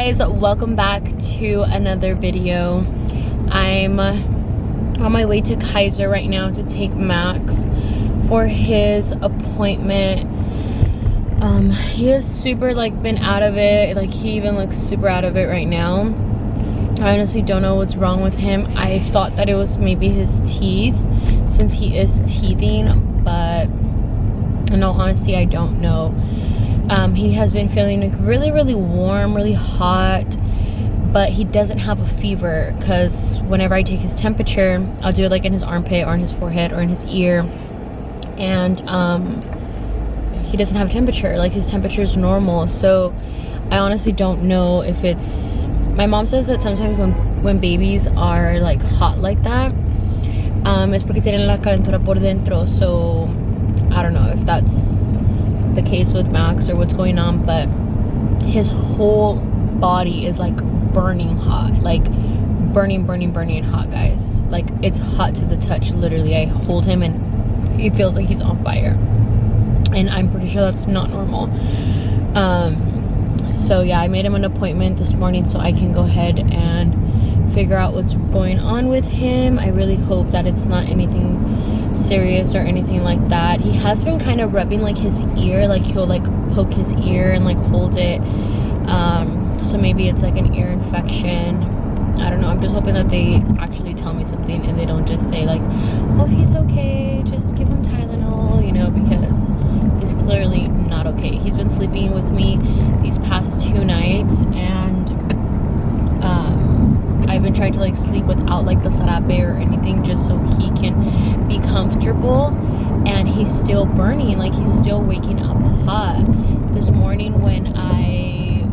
guys, welcome back to another video. I'm on my way to Kaiser right now to take Max for his appointment. He has super been out of it. He even looks super out of it right now. I honestly don't know what's wrong with him. I thought that it was maybe his teeth, since he is teething, but in all honesty, I don't know. He has been feeling really warm, really hot, but he doesn't have a fever, because whenever I take his temperature, I'll do it in his armpit or in his forehead or in his ear, and he doesn't have a temperature. His temperature is normal. So I honestly don't know if it's... My mom says that sometimes when babies are hot like that, es porque tienen la calentura por dentro. So I don't know if that's the case with Max or what's going on, but his whole body is burning hot, burning hot, guys. It's hot to the touch. Literally, I hold him and he feels like he's on fire, and I'm pretty sure that's not normal. So yeah, I made him an appointment this morning so I can go ahead and figure out what's going on with him. I really hope that it's not anything serious or anything like that. He has been kind of rubbing his ear, he'll poke his ear and hold it. So maybe it's an ear infection. I don't know. I'm just hoping that they actually tell me something and they don't just say oh, he's okay, just give him Tylenol, because he's clearly not okay. He's been sleeping with me these past 2 nights, and I've been trying to sleep without the sarape or anything, just so he can be comfortable, and he's still burning. He's still waking up hot. This morning when I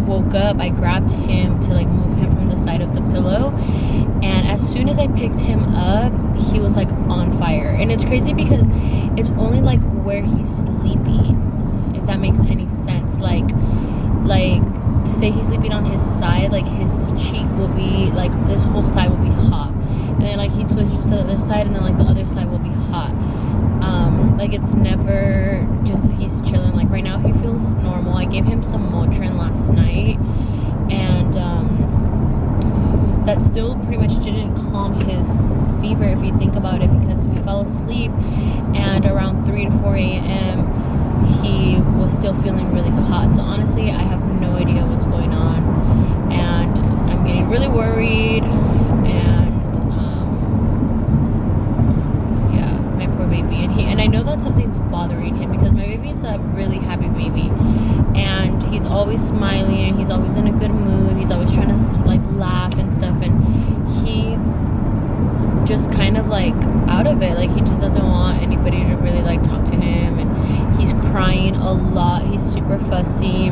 woke up, I grabbed him to move him from the side of the pillow, and as soon as I picked him up, he was on fire. And it's crazy because it's only where he's sleeping, if that makes any sense. Say he's sleeping on his side, his cheek will be this whole side will be hot, and then he switches to the other side, and then the other side will be hot. It's never just he's chilling. Right now he feels normal. I gave him some Motrin last night, and that still pretty much didn't calm his fever, if you think about it, because we fell asleep, and around 3 to 4 a.m. he was still feeling really hot. So honestly, I have no idea what's going on, and I'm getting really worried. And yeah, my poor baby. And I know that something's bothering him, because my baby's a really happy baby, and he's always smiling, and he's always in a good mood. He's always trying to laugh and stuff, and he's just kind of out of it. He just doesn't want anybody to really talk to him, and he's crying a lot. He's super fussy.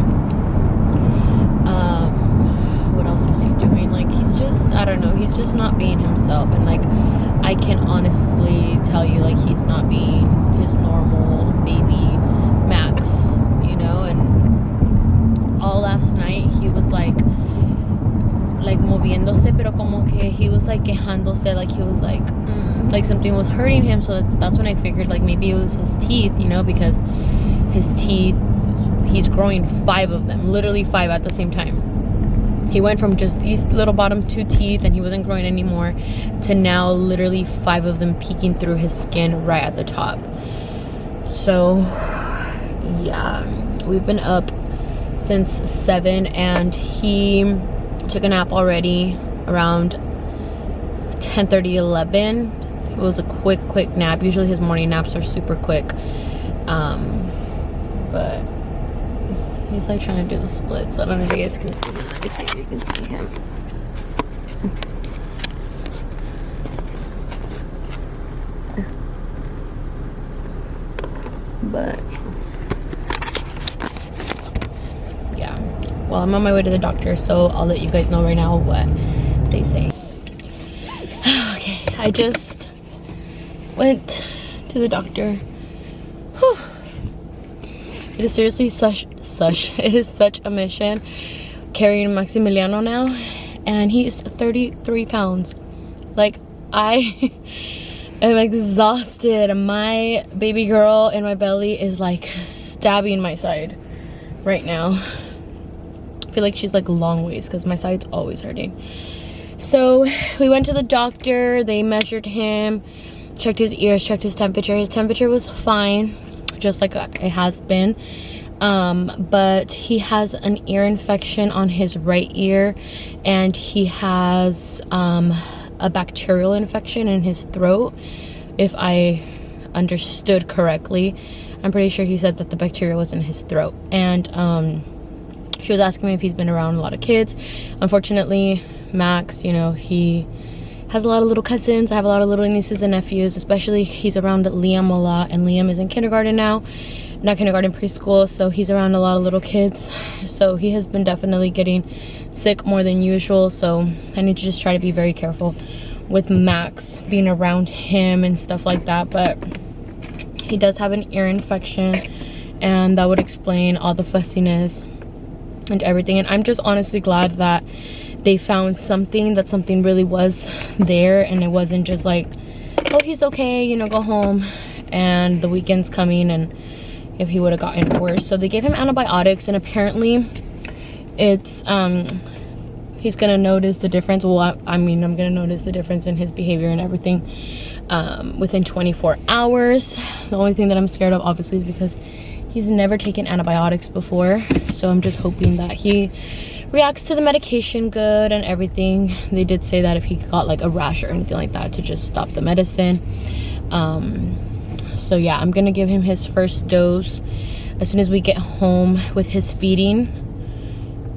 What else is he doing? He's just, I don't know, he's just not being himself. And I can honestly tell you, he's not being his normal baby Max, and all last night he was moviéndose, pero como que he was quejándose, he was something was hurting him. So that's when I figured maybe it was his teeth, because his teeth, he's growing 5 of them, literally 5 at the same time. He went from just these little bottom 2 teeth, and he wasn't growing anymore, to now literally 5 of them peeking through his skin right at the top. So yeah, we've been up since 7, and he took a nap already around 10:30, 11. It was a quick nap. Usually his morning naps are super quick, but he's trying to do the splits. I don't know if you guys can see him. Let me see if you can see him. But yeah, well, I'm on my way to the doctor, so I'll let you guys know right now what they say. Okay, I just went to the doctor. Whew. It is seriously it is such a mission carrying Maximiliano now, and he is 33 pounds. I am exhausted. My baby girl in my belly is stabbing my side right now. feel like she's like long ways because my side's always hurting. So we went to the doctor. They measured him, checked his ears, checked his temperature. His temperature was fine, just like it has been. But he has an ear infection on his right ear, and he has a bacterial infection in his throat, if I understood correctly. I'm pretty sure he said that the bacteria was in his throat. And she was asking me if he's been around a lot of kids. Unfortunately, Max, you know, he has a lot of little cousins. I have a lot of little nieces and nephews, especially he's around Liam a lot, and Liam is in kindergarten now. Not kindergarten, preschool, so he's around a lot of little kids. So he has been definitely getting sick more than usual. So I need to just try to be very careful with Max being around him and stuff like that. But he does have an ear infection, and that would explain all the fussiness and everything. And I'm just honestly glad that they found something, that something really was there, and it wasn't just like, oh, he's okay, you know, go home, and the weekend's coming, and if he would have gotten worse. So they gave him antibiotics, and apparently it's he's gonna notice the difference. Well, I mean, I'm gonna notice the difference in his behavior and everything within 24 hours. The only thing that I'm scared of, obviously, is because he's never taken antibiotics before. So I'm just hoping that he reacts to the medication good and everything. They did say that if he got like a rash or anything like that, to just stop the medicine. So yeah, I'm gonna give him his first dose as soon as we get home with his feeding.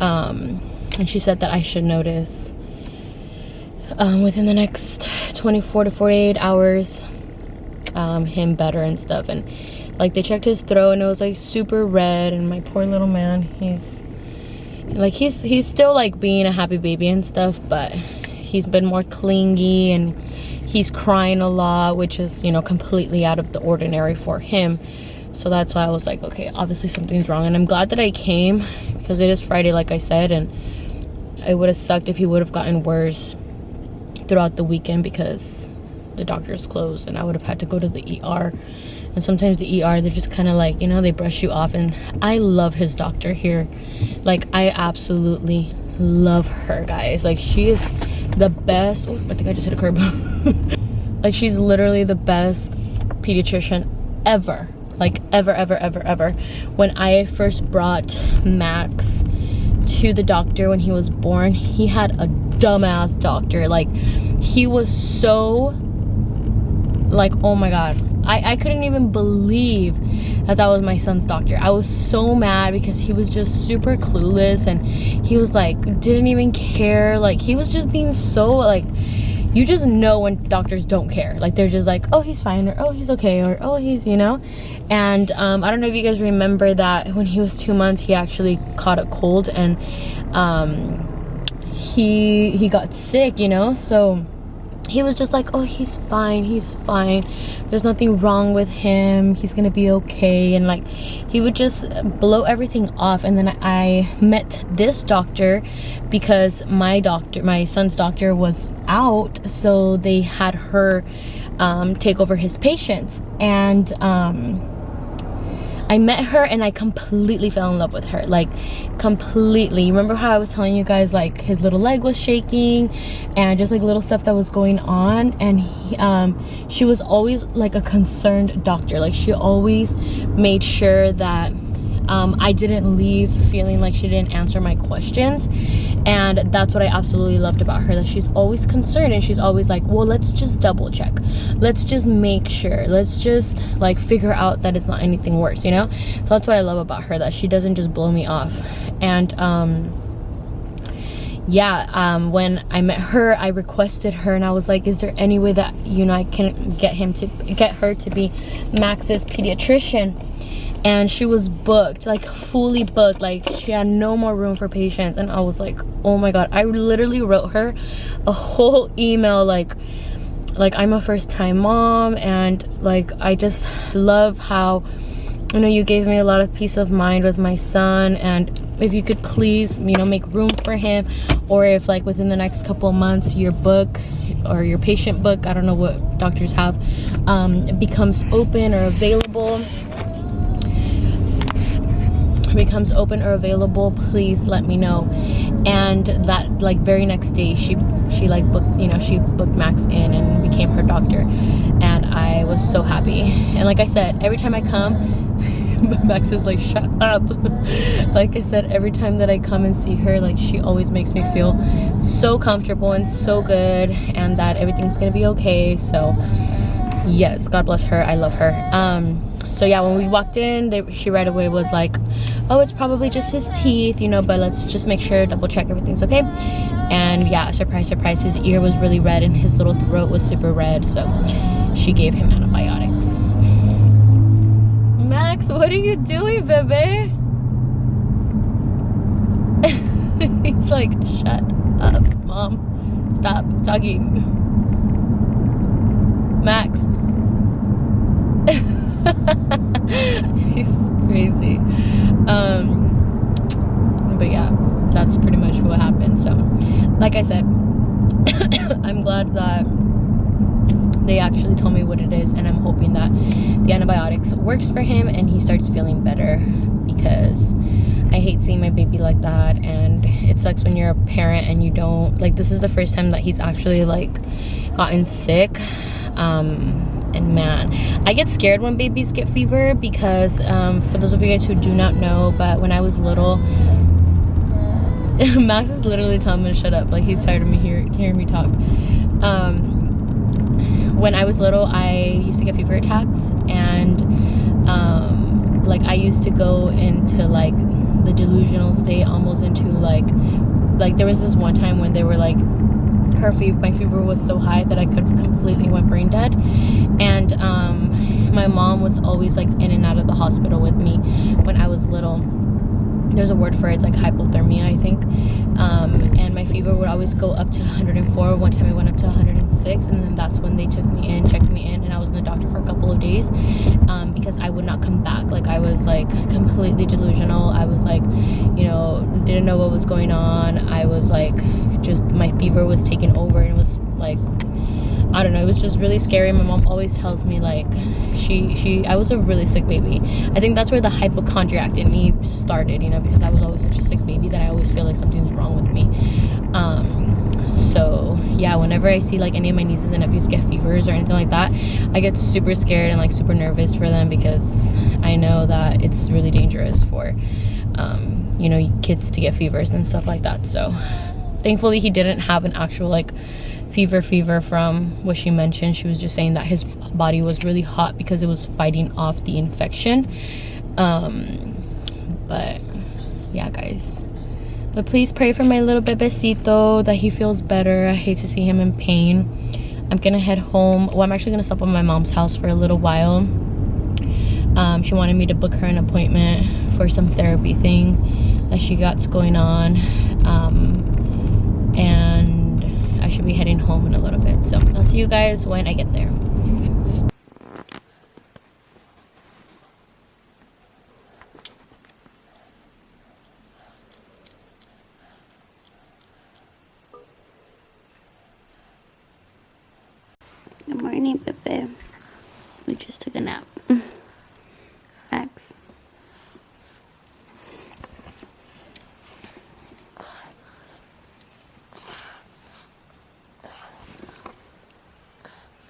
And she said that I should notice within the next 24 to 48 hours him better and stuff. And like, they checked his throat, and it was like super red, and my poor little man, he's still like being a happy baby and stuff, but he's been more clingy, and he's crying a lot, which is, you know, completely out of the ordinary for him. So that's why I was like, okay, obviously something's wrong. And I'm glad that I came, because it is Friday, like I said, and it would have sucked if he would have gotten worse throughout the weekend, because the doctor's closed, and I would have had to go to the ER. And sometimes the ER, they're just kind of like, you know, they brush you off. And I love his doctor here. Like, I absolutely love her, guys. Like, she is the best. Oh, I think I just hit a curb. Like, she's literally the best pediatrician ever. Like, ever. When I first brought Max to the doctor when he was born, he had a dumbass doctor. Like, he was so, like, oh my god, I couldn't even believe that was my son's doctor. I was so mad because he was just super clueless, and he was like, didn't even care. Like, he was just being so, like, you just know when doctors don't care. Like, they're just like, oh, he's fine, or oh, he's okay, or oh, he's, you know. And I don't know if you guys remember that when he was 2 months, he actually caught a cold, and he got sick, you know. So he was just like, oh, he's fine, there's nothing wrong with him, he's gonna be okay. And like, he would just blow everything off. And then I met this doctor because my son's doctor was out, so they had her take over his patients. And I met her, and I completely fell in love with her. Like, completely. Remember how I was telling you guys, like, his little leg was shaking, and just like little stuff that was going on. And she was always like a concerned doctor. Like, she always made sure that I didn't leave feeling like she didn't answer my questions. And that's what I absolutely loved about her, that she's always concerned, and she's always like, well, let's just double check, let's just make sure, let's just like figure out that it's not anything worse, you know. So that's what I love about her, that she doesn't just blow me off. And when I met her, I requested her, and I was like, is there any way that, you know, I can get her to be Max's pediatrician? And she was booked, like fully booked. Like, she had no more room for patients. And I was like, oh my god. I literally wrote her a whole email like I'm a first-time mom, and like, I just love how, you know, you gave me a lot of peace of mind with my son, and if you could please, you know, make room for him, or if like within the next couple of months your book or your patient book, I don't know what doctors have, becomes open or available, becomes open or available, please let me know. And that like very next day she like booked, you know, she booked Max in and became her doctor, and I was so happy. And like I said, every time I come, Max is like, shut up. Like I said, every time that I come and see her, like she always makes me feel so comfortable and so good, and that everything's gonna be okay. So yes, God bless her, I love her. So yeah, when we walked in, she right away was like, oh, it's probably just his teeth, you know, but let's just make sure, double check everything's okay. And yeah, surprise, surprise, his ear was really red and his little throat was super red, so she gave him antibiotics. Max, what are you doing, baby? He's like, shut up, Mom. Stop talking. Max. He's crazy. But yeah, that's pretty much what happened. So like I said, I'm glad that they actually told me what it is, and I'm hoping that the antibiotics works for him and he starts feeling better, because I hate seeing my baby like that. And it sucks when you're a parent and you don't, like, this is the first time that he's actually like gotten sick. And man, I get scared when babies get fever, because for those of you guys who do not know, but when I was little, Max is literally telling me to shut up, like he's tired of me hearing me talk. When I was little, I used to get fever attacks, and like I used to go into like the delusional state, almost into like there was this one time when they were like, my fever was so high that I could have completely went brain dead. And my mom was always like in and out of the hospital with me when I was little. There's a word for it, it's like hypothermia, I think. And my fever would always go up to 104. One time I went up to 106, and then that's when they took me in, checked me in, and I was in the doctor for a couple of days, because I would not come back. Like I was like completely delusional. I was like, you know, didn't know what was going on. I was like, just my fever was taking over, and it was like, I don't know, it was just really scary. My mom always tells me like I was a really sick baby. I think that's where the hypochondriac in me started, you know, because I was always such a sick baby that I always feel like something's wrong with me. So yeah, whenever I see like any of my nieces and nephews get fevers or anything like that, I get super scared and like super nervous for them, because I know that it's really dangerous for you know, kids to get fevers and stuff like that. So thankfully he didn't have an actual like fever from what she mentioned. She was just saying that his body was really hot because it was fighting off the infection. But yeah, guys, but please pray for my little bebecito, that he feels better. I hate to see him in pain. I'm gonna head home. Well, I'm actually gonna stop at my mom's house for a little while. She wanted me to book her an appointment for some therapy thing that she got going on, and I should be heading home in a little bit. So I'll see you guys when I get there. Good morning, Pepe. We just took a nap. Max.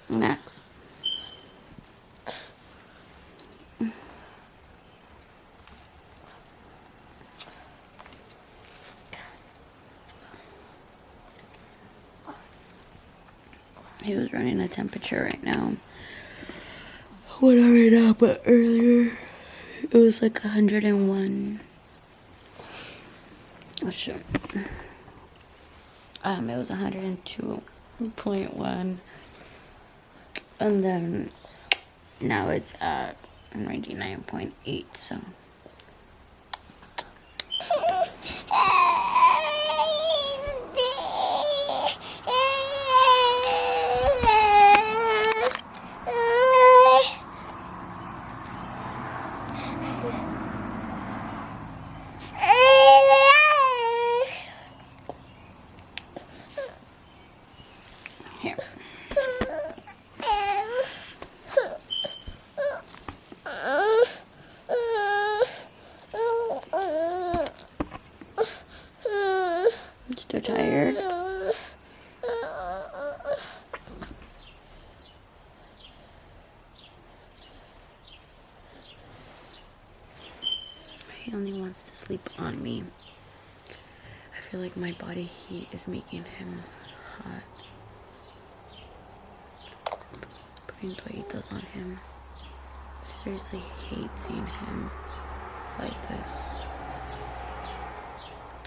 Max. He was running a temperature right now. What are right now, but earlier it was like 101. Oh shit. It was 102.1. And then now it's at 99.8, so. Here. Still tired? He only wants to sleep on me. I feel like my body heat is making him hot. Putting toallitas on him. I seriously hate seeing him like this.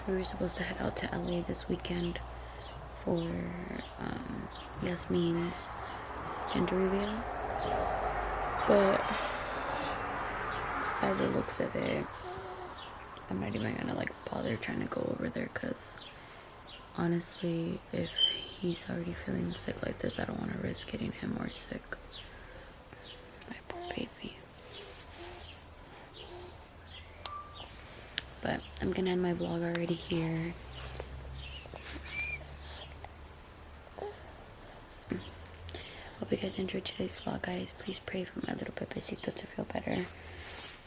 We were supposed to head out to LA this weekend for Yasmin's gender reveal, but by the looks of it, I'm not even gonna like bother trying to go over there, because honestly, if he's already feeling sick like this, I don't want to risk getting him more sick. My poor baby. But I'm gonna end my vlog already here. Hope you guys enjoyed today's vlog, guys. Please pray for my little Pepecito to feel better.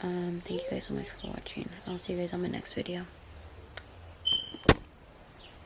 Thank you guys so much for watching. I'll see you guys on my next video.